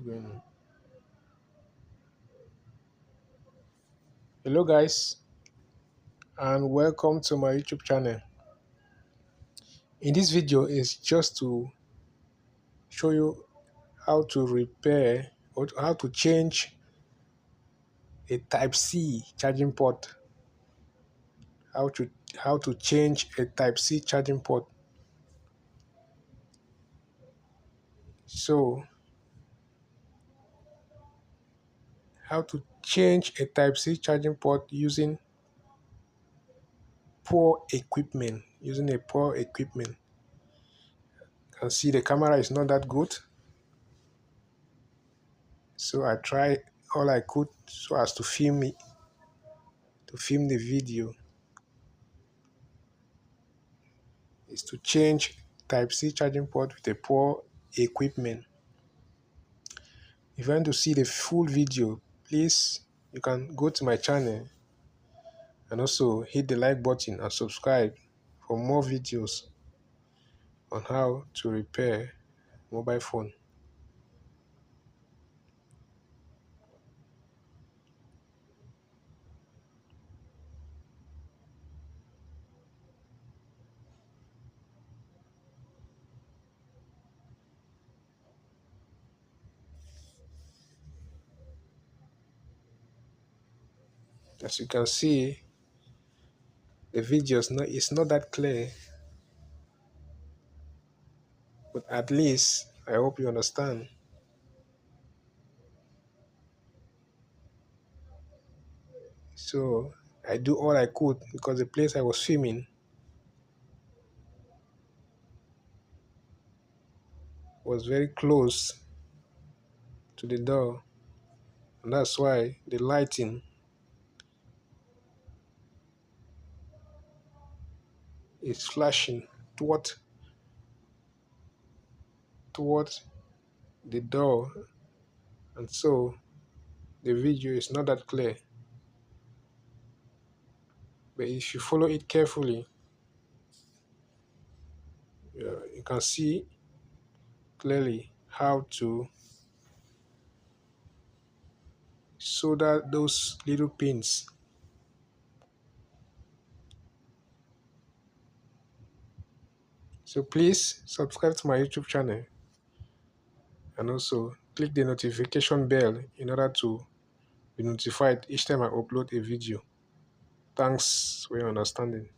going on? Hello guys, and welcome to my YouTube channel. In this video is just to show you how to repair or how to change a Type-C charging port. How to change a Type-C charging port. So how to change a Type-C charging port using poor equipment. Using a poor equipment. You can see the camera is not that good. So I tried all I could so as to film the video is to change Type-C charging port with a poor equipment. If you want to see the full video, please you can go to my channel and also hit the like button and subscribe for more videos on how to repair mobile phone. As you can see, the video is not that clear, but at least I hope you understand. So I do all I could because the place I was filming was very close to the door, and that's why the lighting is flashing towards the door, and so the video is not that clear. But if you follow it carefully, you can see clearly how to solder those little pins. So please subscribe to my YouTube channel and also click the notification bell in order to be notified each time I upload a video. Thanks for your understanding.